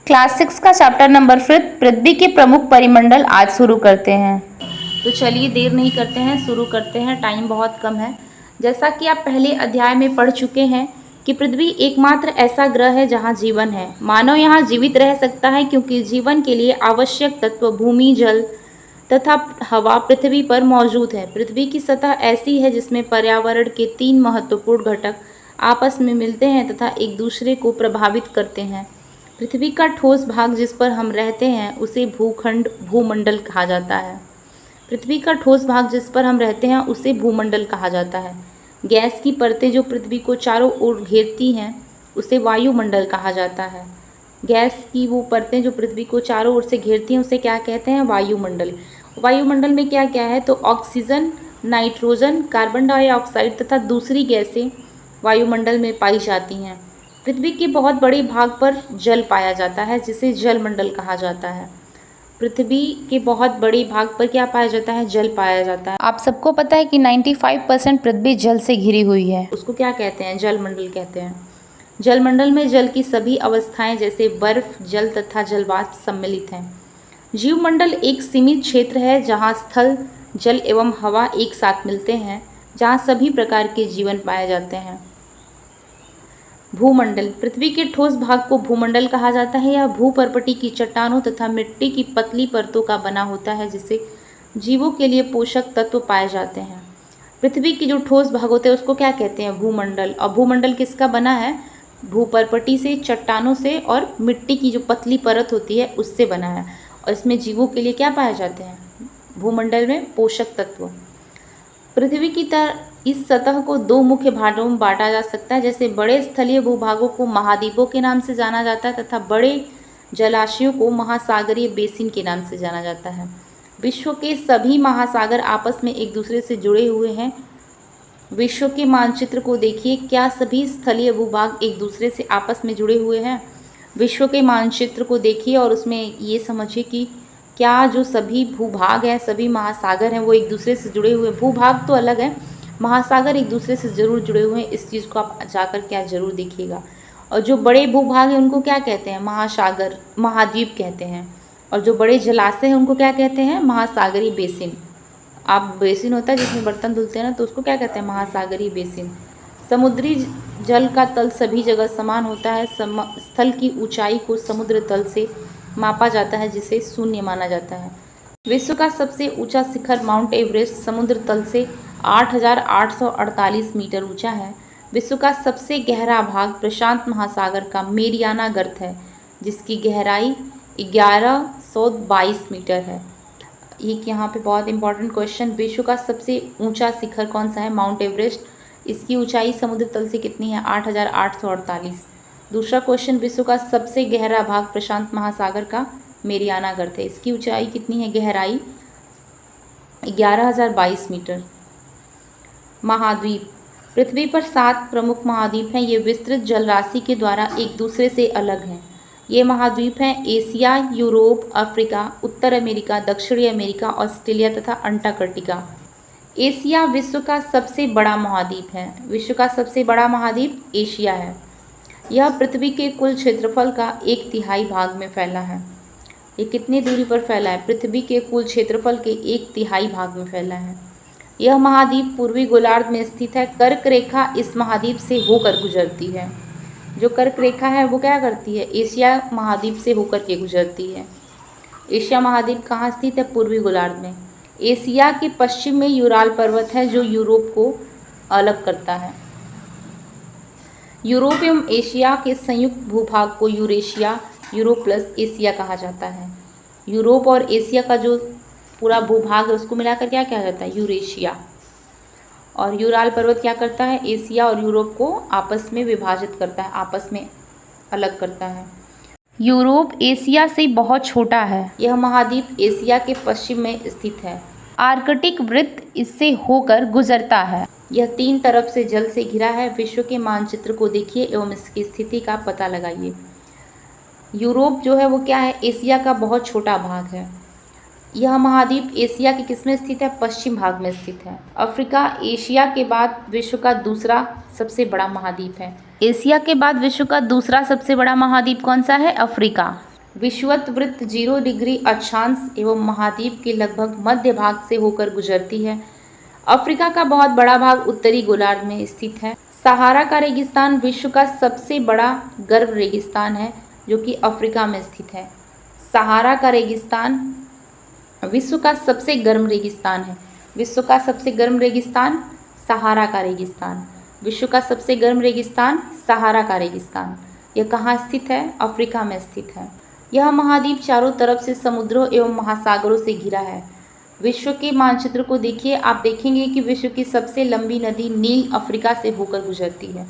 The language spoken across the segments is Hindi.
क्लास 6 का चैप्टर नंबर 5 पृथ्वी के प्रमुख परिमंडल आज शुरू करते हैं। तो चलिए देर नहीं करते हैं, शुरू करते हैं। टाइम बहुत कम है। जैसा कि आप पहले अध्याय में पढ़ चुके हैं कि पृथ्वी एकमात्र ऐसा ग्रह है जहां जीवन है। मानव यहां जीवित रह सकता है क्योंकि जीवन के लिए आवश्यक तत्व भूमि, जल तथा हवा पृथ्वी पर मौजूद है। पृथ्वी की सतह ऐसी है जिसमें पर्यावरण के 3 महत्वपूर्ण घटक आपस में मिलते हैं तथा एक दूसरे को प्रभावित करते हैं। पृथ्वी का ठोस भाग जिस पर हम रहते हैं उसे भूखंड भूमंडल कहा जाता है। पृथ्वी का ठोस भाग जिस पर हम रहते हैं उसे भूमंडल कहा जाता है। गैस की परतें जो पृथ्वी को चारों ओर घेरती हैं उसे वायुमंडल कहा जाता है। गैस की वो परतें जो पृथ्वी को चारों ओर से घेरती हैं उसे क्या कहते हैं? वायुमंडल। वायुमंडल में क्या क्या है? तो ऑक्सीजन, नाइट्रोजन, कार्बन डाइऑक्साइड तथा दूसरी गैसें वायुमंडल में पाई जाती हैं। पृथ्वी के बहुत बड़े भाग पर जल पाया जाता है जिसे जलमंडल कहा जाता है। पृथ्वी के बहुत बड़े भाग पर क्या पाया जाता है? जल पाया जाता है। आप सबको पता है कि 95% पृथ्वी जल से घिरी हुई है। उसको क्या कहते हैं? जलमंडल कहते हैं। जलमंडल में जल की सभी अवस्थाएं जैसे बर्फ, जल तथा जलवाष्प सम्मिलित हैं। जीवमंडल एक सीमित क्षेत्र है जहां स्थल, जल एवं हवा एक साथ मिलते हैं, जहां सभी प्रकार के जीवन पाए जाते हैं। भूमंडल। पृथ्वी के ठोस भाग को भूमंडल कहा जाता है। यह भूपर्पटी की चट्टानों तथा मिट्टी की पतली परतों का बना होता है जिससे जीवों के लिए पोषक तत्व पाए जाते हैं। पृथ्वी के जो ठोस भाग होते हैं उसको क्या कहते हैं? भूमंडल। और भूमंडल किसका बना है? भूपर्पटी से, चट्टानों से और मिट्टी की जो पतली परत होती है उससे बना है। और इसमें जीवों के लिए क्या पाए जाते हैं? भूमंडल में पोषक तत्व। पृथ्वी की तरह इस सतह को 2 मुख्य भागों में बांटा जा सकता है। जैसे बड़े स्थलीय भूभागों को महाद्वीपों के नाम से जाना जाता है तथा बड़े जलाशयों को महासागरीय बेसिन के नाम से जाना जाता है। विश्व के सभी महासागर आपस में एक दूसरे से जुड़े हुए हैं। विश्व के मानचित्र को देखिए, क्या सभी स्थलीय भूभाग एक दूसरे से आपस में जुड़े हुए हैं? विश्व के मानचित्र को देखिए और उसमें ये समझिए कि क्या जो सभी भूभाग हैं, सभी महासागर हैं, वो एक दूसरे से जुड़े हुए। भूभाग तो अलग है, महासागर एक दूसरे से जरूर जुड़े हुए हैं। इस चीज़ को आप जाकर क्या जरूर देखिएगा। और जो बड़े भूभाग हैं उनको क्या कहते हैं? महासागर, महाद्वीप कहते हैं। और जो बड़े जलाशय हैं उनको क्या कहते हैं? महासागरीय बेसिन। आप बेसिन होता है जिसमें बर्तन धुलते हैं ना, तो उसको क्या कहते हैं? महासागरीय बेसिन। समुद्री जल का तल सभी जगह समान होता है। स्थल की ऊंचाई को समुद्र तल से मापा जाता है जिसे शून्य माना जाता है। विश्व का सबसे ऊंचा शिखर माउंट एवरेस्ट समुद्र तल से 8,848 मीटर ऊंचा है। विश्व का सबसे गहरा भाग प्रशांत महासागर का मेरियाना गर्त है जिसकी गहराई 1122 मीटर है। एक यहाँ पे बहुत इंपॉर्टेंट क्वेश्चन, विश्व का सबसे ऊंचा शिखर कौन सा है? Mount Everest. इसकी ऊंचाई समुद्र तल से कितनी है? 8,848। दूसरा क्वेश्चन, विश्व का सबसे गहरा भाग प्रशांत महासागर का मेरियाना गर्त है। इसकी ऊंचाई कितनी है? गहराई 11,022 मीटर। महाद्वीप। पृथ्वी पर 7 प्रमुख महाद्वीप हैं। ये विस्तृत जलराशि के द्वारा एक दूसरे से अलग हैं। ये महाद्वीप हैं एशिया, यूरोप, अफ्रीका, उत्तर अमेरिका, दक्षिणी अमेरिका, ऑस्ट्रेलिया तथा अंटार्कटिका। एशिया विश्व का सबसे बड़ा महाद्वीप है। विश्व का सबसे बड़ा महाद्वीप एशिया है। यह पृथ्वी के कुल क्षेत्रफल का 1/3 भाग में फैला है। ये कितनी दूरी पर फैला है? पृथ्वी के कुल क्षेत्रफल के 1/3 भाग में फैला है। यह महाद्वीप पूर्वी गोलार्ध में स्थित है। कर्क रेखा इस महाद्वीप से होकर गुजरती है। जो कर्क रेखा है वो क्या करती है? एशिया महाद्वीप से होकर के गुजरती है। एशिया महाद्वीप कहाँ स्थित है? पूर्वी गोलार्ध में। एशिया के पश्चिम में यूराल पर्वत है जो यूरोप को अलग करता है। यूरोप एवं एशिया के संयुक्त भूभाग को यूरेशिया, यूरोप प्लस एशिया कहा जाता है। यूरोप और एशिया का जो पूरा भूभाग है उसको मिलाकर क्या कहा जाता है? यूरेशिया। और यूराल पर्वत क्या करता है? एशिया और यूरोप को आपस में विभाजित करता है, आपस में अलग करता है। यूरोप एशिया से बहुत छोटा है। यह महाद्वीप एशिया के पश्चिम में स्थित है। आर्कटिक वृत्त इससे होकर गुजरता है। यह 3 तरफ से जल से घिरा है। विश्व के मानचित्र को देखिए एवं इसकी स्थिति का पता लगाइए। यूरोप जो है वो क्या है? एशिया का बहुत छोटा भाग है। यह महाद्वीप एशिया के किस में स्थित है? पश्चिम भाग में स्थित है। अफ्रीका एशिया के बाद विश्व का दूसरा सबसे बड़ा महाद्वीप है। एशिया के बाद विश्व का दूसरा सबसे बड़ा महाद्वीप कौन सा है? अफ्रीका। विषुवत वृत्त 0 डिग्री अक्षांश एवं महाद्वीप के लगभग मध्य भाग से होकर गुजरती है। अफ्रीका का बहुत बड़ा भाग उत्तरी गोलार्ध में स्थित है। सहारा का रेगिस्तान विश्व का सबसे बड़ा गर्म रेगिस्तान है जो कि अफ्रीका में स्थित है। सहारा का रेगिस्तान विश्व का सबसे गर्म रेगिस्तान है। विश्व का सबसे गर्म रेगिस्तान सहारा का रेगिस्तान। विश्व का सबसे गर्म रेगिस्तान सहारा का रेगिस्तान। यह कहाँ स्थित है? अफ्रीका में स्थित है। यह महाद्वीप चारों तरफ से समुद्रों एवं महासागरों से घिरा है। विश्व के मानचित्र को देखिए, आप देखेंगे कि विश्व की सबसे लंबी नदी नील अफ्रीका से होकर गुजरती है।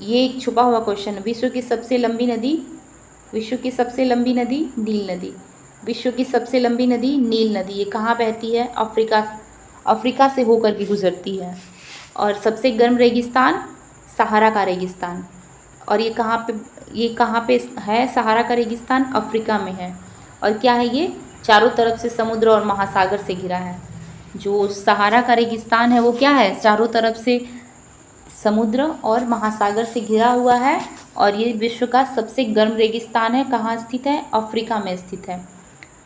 ये एक छुपा हुआ क्वेश्चन है। विश्व की सबसे लंबी नदी, विश्व की सबसे लंबी नदी नील नदी। विश्व की सबसे लंबी नदी नील नदी। ये कहाँ बहती है? अफ्रीका से होकर के गुजरती है। और सबसे गर्म रेगिस्तान सहारा का रेगिस्तान। और ये कहाँ पे है? सहारा का रेगिस्तान अफ्रीका में है। और क्या है ये? चारों तरफ से समुद्र और महासागर से घिरा है। जो सहारा का रेगिस्तान है वो क्या है? चारों तरफ से समुद्र और महासागर से घिरा हुआ है। और ये विश्व का सबसे गर्म रेगिस्तान है। कहाँ स्थित है? अफ्रीका में स्थित है।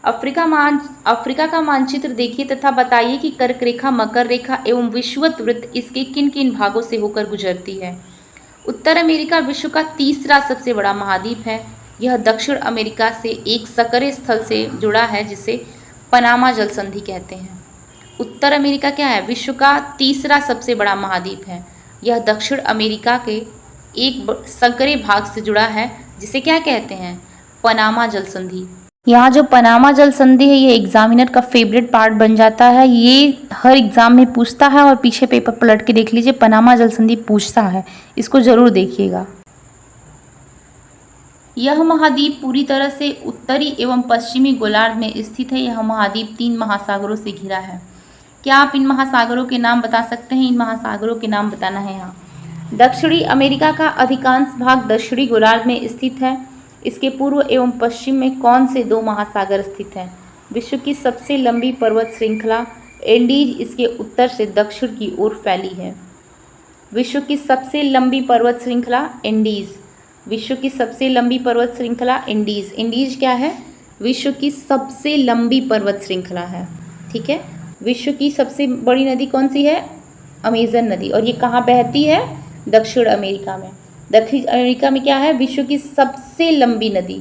अफ्रीका का मानचित्र देखिए तथा बताइए कि कर्क रेखा, मकर रेखा एवं विषुवत वृत्त इसके किन किन भागों से होकर गुजरती है। उत्तर अमेरिका विश्व का तीसरा सबसे बड़ा महाद्वीप है। यह दक्षिण अमेरिका से एक सकरे स्थल से जुड़ा है जिसे पनामा जल संधि कहते हैं। उत्तर अमेरिका क्या है? विश्व का तीसरा सबसे बड़ा महाद्वीप है। यह दक्षिण अमेरिका के एक संकरे भाग से जुड़ा है जिसे क्या कहते हैं? पनामा जल संधि। यहाँ जो पनामा जल संधि है ये एग्जामिनर का फेवरेट पार्ट बन जाता है। ये हर एग्जाम में पूछता है और पीछे पेपर पलट के देख लीजिए, पनामा जल संधि पूछता है, इसको जरूर देखिएगा। यह महाद्वीप पूरी तरह से उत्तरी एवं पश्चिमी गोलार्ध में स्थित है। यह महाद्वीप 3 महासागरों से घिरा है। क्या आप इन महासागरों के नाम बता सकते हैं? इन महासागरों के नाम बताना है यहाँ। दक्षिणी अमेरिका का अधिकांश भाग दक्षिणी गोलार्ध में स्थित है। इसके पूर्व एवं पश्चिम में कौन से 2 महासागर स्थित हैं? विश्व की सबसे लंबी पर्वत श्रृंखला एंडीज इसके उत्तर से दक्षिण की ओर फैली है। विश्व की सबसे लंबी पर्वत श्रृंखला एंडीज। विश्व की सबसे लंबी पर्वत श्रृंखला एंडीज। एंडीज क्या है? विश्व की सबसे लंबी पर्वत श्रृंखला है। ठीक है। विश्व की सबसे बड़ी नदी कौन सी है? अमेजन नदी। और ये कहाँ बहती है? दक्षिण अमेरिका में। दक्षिण अमेरिका में क्या है? विश्व की सबसे लंबी नदी,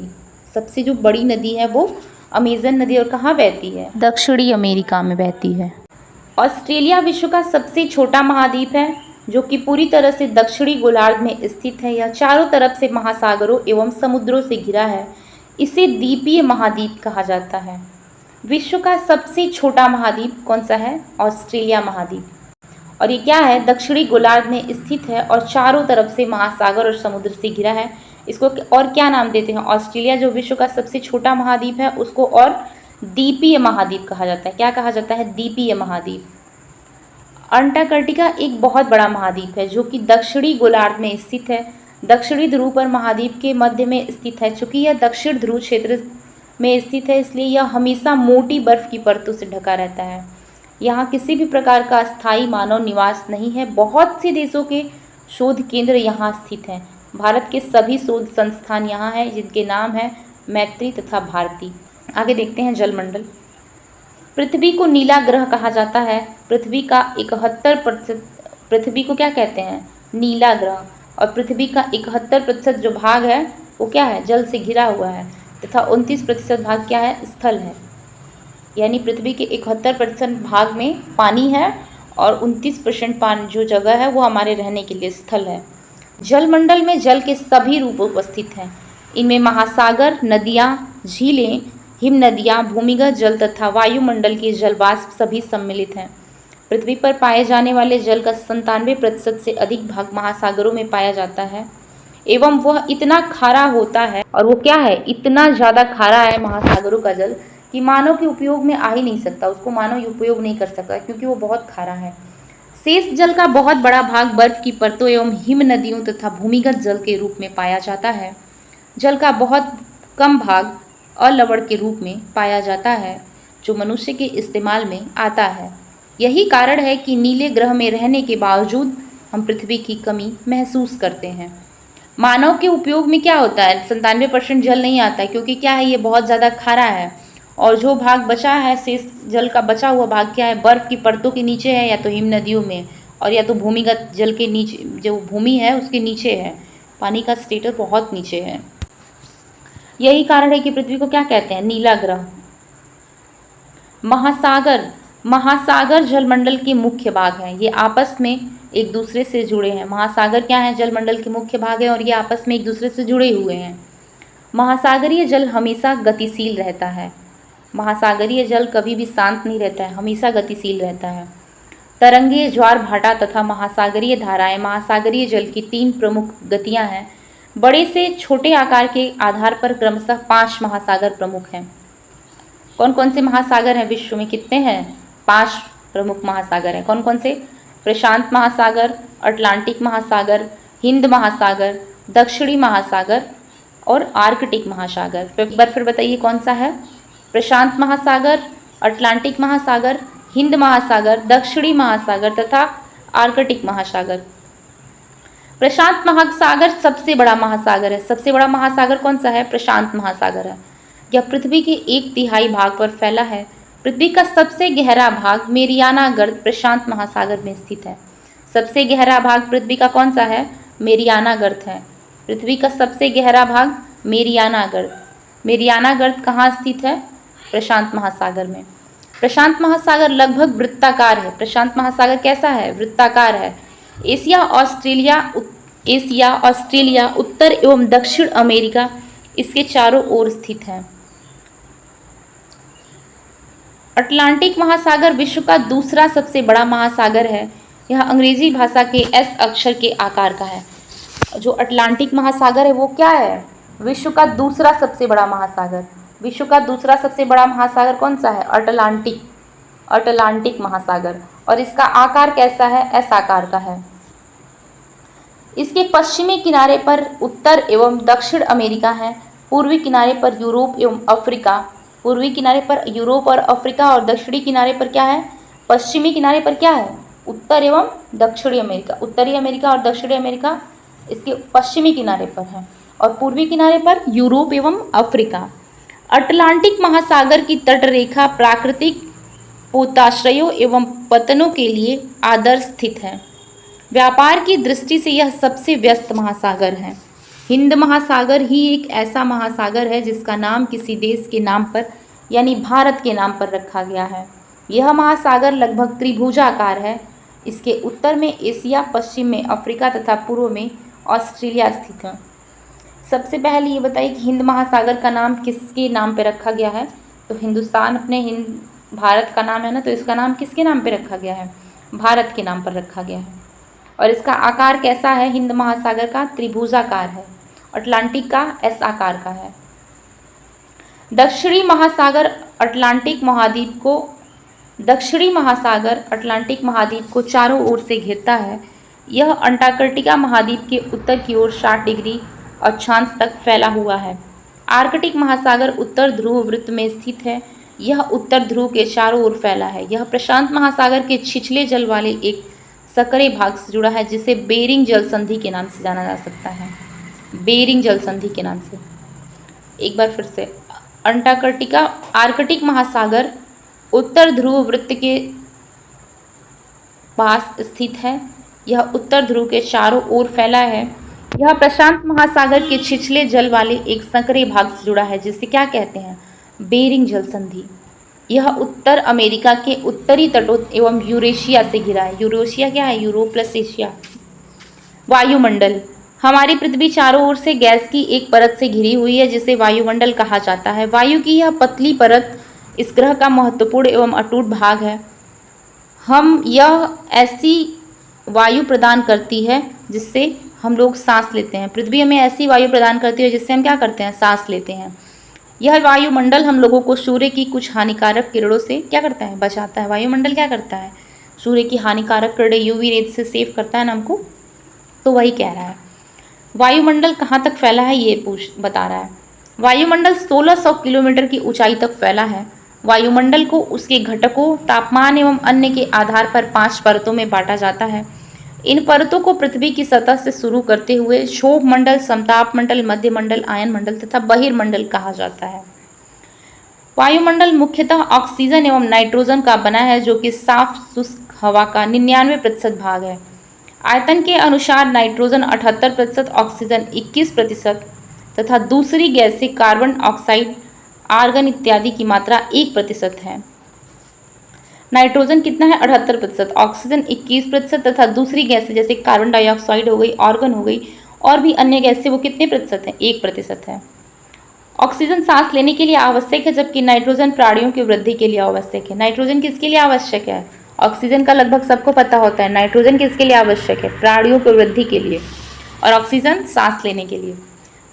सबसे जो बड़ी नदी है वो अमेजन नदी। और कहाँ बहती है? दक्षिणी अमेरिका में बहती है। ऑस्ट्रेलिया विश्व का सबसे छोटा महाद्वीप है जो कि पूरी तरह से दक्षिणी गोलार्ध में स्थित है। यह चारों तरफ से महासागरों एवं समुद्रों से घिरा है। इसे द्वीपीय महाद्वीप कहा जाता है। विश्व का सबसे छोटा महाद्वीप कौन सा है? ऑस्ट्रेलिया महाद्वीप। और ये क्या है? दक्षिणी गोलार्ध में स्थित है और चारों तरफ से महासागर और समुद्र से घिरा है। इसको और क्या नाम देते हैं? ऑस्ट्रेलिया जो विश्व का सबसे छोटा महाद्वीप है उसको और द्वीपीय महाद्वीप कहा जाता है। क्या कहा जाता है? द्वीपीय महाद्वीप। अंटार्कटिका एक बहुत बड़ा महाद्वीप है जो कि दक्षिणी गोलार्ध में स्थित है। दक्षिणी ध्रुव पर महाद्वीप के मध्य में स्थित है। चूंकि यह दक्षिण ध्रुव क्षेत्र में स्थित है इसलिए यह हमेशा मोटी बर्फ की परतों से ढका रहता है। यहाँ किसी भी प्रकार का स्थायी मानव निवास नहीं है। बहुत से देशों के शोध केंद्र यहाँ स्थित हैं। भारत के सभी शोध संस्थान यहाँ हैं जिनके नाम हैं मैत्री तथा भारती। आगे देखते हैं जलमंडल। पृथ्वी को नीला ग्रह कहा जाता है। पृथ्वी का 71%, पृथ्वी को क्या कहते हैं? नीला ग्रह। और पृथ्वी का 71% जो भाग है वो क्या है? जल से घिरा हुआ है तथा 29% भाग क्या है? स्थल है। यानी पृथ्वी के 71% भाग में पानी है और 29% पानी जो जगह है वो हमारे रहने के लिए स्थल है। जलमंडल में जल के सभी रूप उपस्थित हैं। इनमें महासागर, नदियाँ, झीलें, हिम नदियाँ, भूमिगत जल तथा वायुमंडल के जलवाष्प सभी सम्मिलित हैं। पृथ्वी पर पाए जाने वाले जल का 97% से अधिक भाग महासागरों में पाया जाता है एवं वह इतना खारा होता है। और वो क्या है? इतना ज़्यादा खारा है महासागरों का जल कि मानव के उपयोग में आ ही नहीं सकता। उसको मानव उपयोग नहीं कर सकता क्योंकि वो बहुत खारा है। शेष जल का बहुत बड़ा भाग बर्फ की परतों एवं हिम नदियों तथा भूमिगत जल के रूप में पाया जाता है। जल का बहुत कम भाग अलवण के रूप में पाया जाता है जो मनुष्य के इस्तेमाल में आता है। यही कारण है कि नीले ग्रह में रहने के बावजूद हम पृथ्वी की कमी महसूस करते हैं। मानव के उपयोग में क्या होता है? 97% जल नहीं आता है, क्योंकि क्या है, ये बहुत ज़्यादा खारा है। और जो भाग बचा है, शेष जल का बचा हुआ भाग क्या है? बर्फ़ की परतों के नीचे है, या तो हिम नदियों में, और या तो भूमिगत जल के नीचे, जो भूमि है उसके नीचे है। पानी का स्टेटस बहुत नीचे है। यही कारण है कि पृथ्वी को क्या कहते हैं? नीला ग्रह। महासागर, महासागर जलमंडल के मुख्य भाग हैं। ये आपस में एक दूसरे से जुड़े हैं। महासागर क्या है? जलमंडल के मुख्य भाग है, और ये आपस में एक दूसरे से जुड़े हुए हैं। महासागरीय जल हमेशा गतिशील रहता है। महासागरीय जल कभी भी शांत नहीं रहता है, हमेशा गतिशील रहता है। तरंगें, ज्वार भाटा तथा महासागरीय धाराएं महासागरीय जल की 3 प्रमुख गतियां हैं। बड़े से छोटे आकार के आधार पर क्रमशः 5 महासागर प्रमुख हैं। कौन कौन से महासागर हैं विश्व में? कितने हैं? 5 प्रमुख महासागर हैं। कौन कौन से? प्रशांत महासागर, अटलांटिक महासागर, हिंद महासागर, दक्षिणी महासागर और आर्कटिक महासागर। एक बार फिर बताइए कौन सा है? प्रशांत महासागर, अटलांटिक महासागर, हिंद महासागर, दक्षिणी महासागर तथा आर्कटिक महासागर। प्रशांत महासागर सबसे बड़ा महासागर है। सबसे बड़ा महासागर कौन सा है? प्रशांत महासागर है। यह पृथ्वी के 1/3 भाग पर फैला है। पृथ्वी का सबसे गहरा भाग मेरियाना गर्त प्रशांत महासागर में स्थित है। सबसे गहरा भाग पृथ्वी का कौन सा है? मेरियाना गर्त है। पृथ्वी का सबसे गहरा भाग मेरियाना गर्त। मेरियाना गर्त कहाँ स्थित है? प्रशांत महासागर में। प्रशांत महासागर लगभग वृत्ताकार है। प्रशांत महासागर कैसा है? वृत्ताकार है। एशिया, ऑस्ट्रेलिया, उत्तर एवं दक्षिण अमेरिका इसके चारों ओर स्थित है। अटलांटिक महासागर विश्व का दूसरा सबसे बड़ा महासागर है। यह अंग्रेजी भाषा के एस अक्षर के आकार का है। जो अटलांटिक महासागर है वो क्या है? विश्व का दूसरा सबसे बड़ा महासागर। विश्व का दूसरा सबसे बड़ा महासागर कौन सा है? अटलांटिक महासागर। और इसका आकार कैसा है? एस आकार का है। इसके पश्चिमी किनारे पर उत्तर एवं दक्षिण अमेरिका है। पूर्वी किनारे पर यूरोप एवं अफ्रीका। पूर्वी किनारे पर यूरोप और अफ्रीका, और दक्षिणी किनारे पर क्या है? पश्चिमी किनारे पर क्या है? उत्तर एवं दक्षिणी अमेरिका। उत्तरी अमेरिका और दक्षिणी अमेरिका इसके पश्चिमी किनारे पर है, और पूर्वी किनारे पर यूरोप एवं अफ्रीका। अटलांटिक महासागर की तटरेखा प्राकृतिक पोताश्रयों एवं पतनों के लिए आदर्श स्थित है। व्यापार की दृष्टि से यह सबसे व्यस्त महासागर है। हिंद महासागर ही एक ऐसा महासागर है जिसका नाम किसी देश के नाम पर, यानी भारत के नाम पर रखा गया है। यह महासागर लगभग त्रिभुजाकार है। इसके उत्तर में एशिया, पश्चिम में अफ्रीका तथा पूर्व में ऑस्ट्रेलिया स्थित है। सबसे पहले ये बताइए कि हिंद महासागर का नाम किसके नाम पर रखा गया है? तो हिंदुस्तान अपने भारत का नाम है ना, तो इसका नाम किसके नाम पर रखा गया है? भारत के नाम पर रखा गया है। और इसका आकार कैसा है? हिंद महासागर का त्रिभुजाकार है। अटलांटिक का एस आकार का है। दक्षिणी महासागर अटलांटिक महाद्वीप को चारों ओर से घेरता है। यह अंटार्कटिका महाद्वीप के उत्तर की ओर 60 डिग्री अक्षांश तक फैला हुआ है। आर्कटिक महासागर उत्तर ध्रुव वृत्त में स्थित है। यह उत्तर ध्रुव के चारों ओर फैला है। यह प्रशांत महासागर के छिछले जल वाले एक सकरे भाग से जुड़ा है, जिसे बेरिंग जल संधि के नाम से जाना जा सकता है। बेरिंग जल संधि के नाम से। एक बार फिर से, आर्कटिक महासागर उत्तर ध्रुव वृत्त के पास स्थित है। यह उत्तर ध्रुव के चारों ओर फैला है। यह प्रशांत महासागर के छिछले जल वाले एक संकरे भाग से जुड़ा है, जिसे क्या कहते हैं? बेरिंग जल संधि। यह उत्तर अमेरिका के उत्तरी तटों एवं यूरेशिया से घिरा है। यूरेशिया क्या है? Europe plus Asia. वायुमंडल। हमारी पृथ्वी चारों ओर से गैस की एक परत से घिरी हुई है, जिसे वायुमंडल कहा जाता है। वायु की यह पतली परत इस ग्रह का महत्वपूर्ण एवं अटूट भाग है। यह ऐसी वायु प्रदान करती है जिससे हम लोग सांस लेते हैं। पृथ्वी हमें ऐसी वायु प्रदान करती है जिससे हम क्या करते हैं? सांस लेते हैं। यह वायुमंडल हम लोगों को सूर्य की कुछ हानिकारक किरणों से क्या करता है? बचाता है। वायुमंडल क्या करता है? सूर्य की हानिकारक किरणें यूवी रेज से सेव करता है ना हमको। तो वही कह रहा है। वायुमंडल कहाँ तक फैला है ये बता रहा है। वायुमंडल 1600 किलोमीटर की ऊंचाई तक फैला है। वायुमंडल को उसके घटकों, तापमान एवं अन्य के आधार पर 5 परतों में बांटा जाता है। इन परतों को पृथ्वी की सतह से शुरू करते हुए क्षोभ मंडल, समताप मंडल, मध्य मंडल, आयन मंडल तथा बहिर्मंडल कहा जाता है। वायुमंडल मुख्यतः ऑक्सीजन एवं नाइट्रोजन का बना है, जो कि साफ शुष्क हवा का 99% भाग है। आयतन के अनुसार नाइट्रोजन 78%, ऑक्सीजन 21% तथा दूसरी गैसें कार्बन ऑक्साइड, आर्गन इत्यादि की मात्रा 1% है। नाइट्रोजन कितना है? 78%, ऑक्सीजन 21% तथा दूसरी गैसें जैसे कार्बन डाइऑक्साइड हो गई, आर्गन हो गई और भी अन्य गैसें, वो कितने प्रतिशत है? 1% है। ऑक्सीजन सांस लेने के लिए आवश्यक है, जबकि नाइट्रोजन प्राणियों की वृद्धि के लिए आवश्यक है। नाइट्रोजन किसके लिए आवश्यक है? ऑक्सीजन का लगभग सबको पता होता है। नाइट्रोजन किसके लिए आवश्यक है? प्राणियों की वृद्धि के लिए, और ऑक्सीजन सांस लेने के लिए।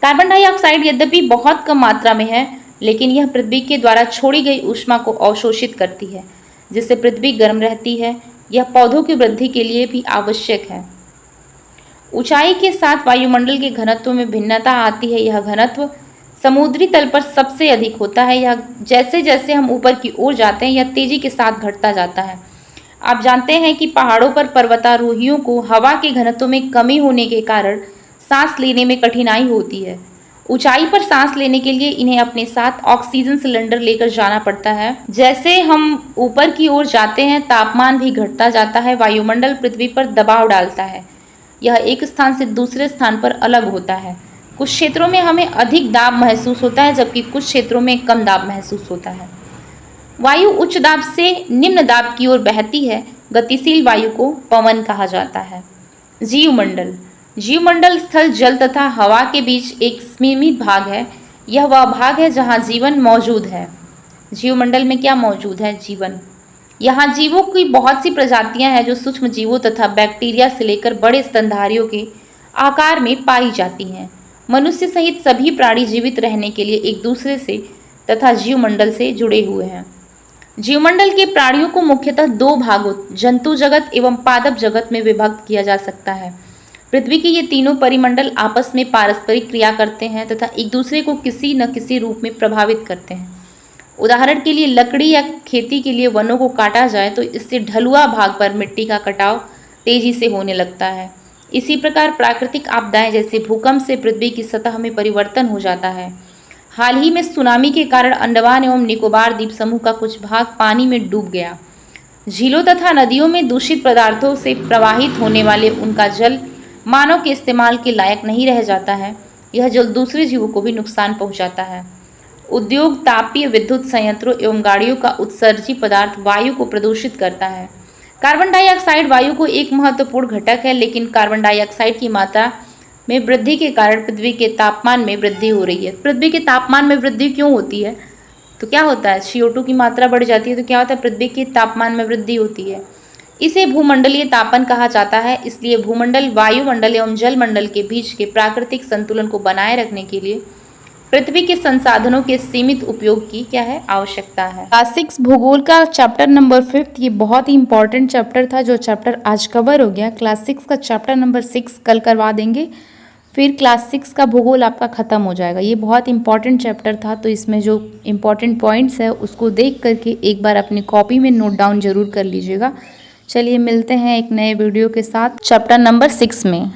कार्बन डाइऑक्साइड यद्यपि बहुत कम मात्रा में है, लेकिन यह पृथ्वी के द्वारा छोड़ी गई ऊष्मा को अवशोषित करती है, जिससे पृथ्वी गर्म रहती है। यह पौधों की वृद्धि के लिए भी आवश्यक है। ऊंचाई के साथ वायुमंडल के घनत्व में भिन्नता आती है। यह घनत्व समुद्री तल पर सबसे अधिक होता है। यह जैसे जैसे हम ऊपर की ओर जाते हैं, यह तेजी के साथ घटता जाता है। आप जानते हैं कि पहाड़ों पर पर्वतारोहियों को हवा के घनत्व में कमी होने के कारण सांस लेने में कठिनाई होती है। ऊंचाई पर सांस लेने के लिए इन्हें अपने साथ ऑक्सीजन सिलेंडर लेकर जाना पड़ता है। जैसे हम ऊपर की ओर जाते हैं, तापमान भी घटता जाता है। वायुमंडल पृथ्वी पर दबाव डालता है। यह एक स्थान से दूसरे स्थान पर अलग होता है। कुछ क्षेत्रों में हमें अधिक दाब महसूस होता है, जबकि कुछ क्षेत्रों में कम दाब महसूस होता है। वायु उच्च दाब से निम्न दाब की ओर बहती है। गतिशील वायु को पवन कहा जाता है। जीवमंडल। जीवमंडल स्थल, जल तथा हवा के बीच एक सीमित भाग है। यह वह भाग है जहाँ जीवन मौजूद है। जीवमंडल में क्या मौजूद है? जीवन। यहाँ जीवों की बहुत सी प्रजातियां हैं, जो सूक्ष्म जीवों तथा बैक्टीरिया से लेकर बड़े स्तनधारियों के आकार में पाई जाती हैं। मनुष्य सहित सभी प्राणी जीवित रहने के लिए एक दूसरे से तथा जीवमंडल से जुड़े हुए हैं। जीवमंडल के प्राणियों को मुख्यतः दो भागों, जंतु जगत एवं पादप जगत में विभक्त किया जा सकता है। पृथ्वी के ये तीनों परिमंडल आपस में पारस्परिक क्रिया करते हैं तथा एक दूसरे को किसी न किसी रूप में प्रभावित करते हैं। उदाहरण के लिए लकड़ी या खेती के लिए वनों को काटा जाए तो इससे ढलुआ भाग पर मिट्टी का कटाव तेजी से होने लगता है। इसी प्रकार प्राकृतिक आपदाएं जैसे भूकंप से पृथ्वी की सतह में परिवर्तन हो जाता है। हाल ही में सुनामी के कारण अंडमान एवं निकोबार द्वीप समूह का कुछ भाग पानी में डूब गया। झीलों तथा नदियों में दूषित पदार्थों से प्रवाहित होने वाले उनका जल मानव के इस्तेमाल के लायक नहीं रह जाता है। यह जल दूसरे जीवों को भी नुकसान पहुंचाता है। उद्योग, तापीय विद्युत संयंत्रों एवं गाड़ियों का उत्सर्जी पदार्थ वायु को प्रदूषित करता है। कार्बन डाइऑक्साइड वायु को एक महत्वपूर्ण घटक है, लेकिन कार्बन डाइऑक्साइड की मात्रा में वृद्धि के कारण पृथ्वी के तापमान में वृद्धि हो रही है। पृथ्वी के तापमान में वृद्धि क्यों होती है? तो क्या होता है? CO2 की मात्रा बढ़ जाती है तो क्या होता है? पृथ्वी के तापमान में वृद्धि होती है। इसे भूमंडलीय तापन कहा जाता है। इसलिए भूमंडल, वायुमंडल एवं जलमंडल के बीच के प्राकृतिक संतुलन को बनाए रखने के लिए पृथ्वी के संसाधनों के सीमित उपयोग की क्या है? आवश्यकता है। क्लास 6 भूगोल का चैप्टर नंबर 5 ये बहुत ही इंपॉर्टेंट चैप्टर था, जो चैप्टर आज कवर हो गया। क्लास 6 का चैप्टर नंबर 6 कल करवा देंगे, फिर क्लास 6 का भूगोल आपका ख़त्म हो जाएगा। ये बहुत इंपॉर्टेंट चैप्टर था, तो इसमें जो इंपॉर्टेंट पॉइंट्स है उसको देख करके एक बार अपनी कॉपी में नोट डाउन जरूर कर लीजिएगा। चलिए मिलते हैं एक नए वीडियो के साथ चैप्टर नंबर 6 में।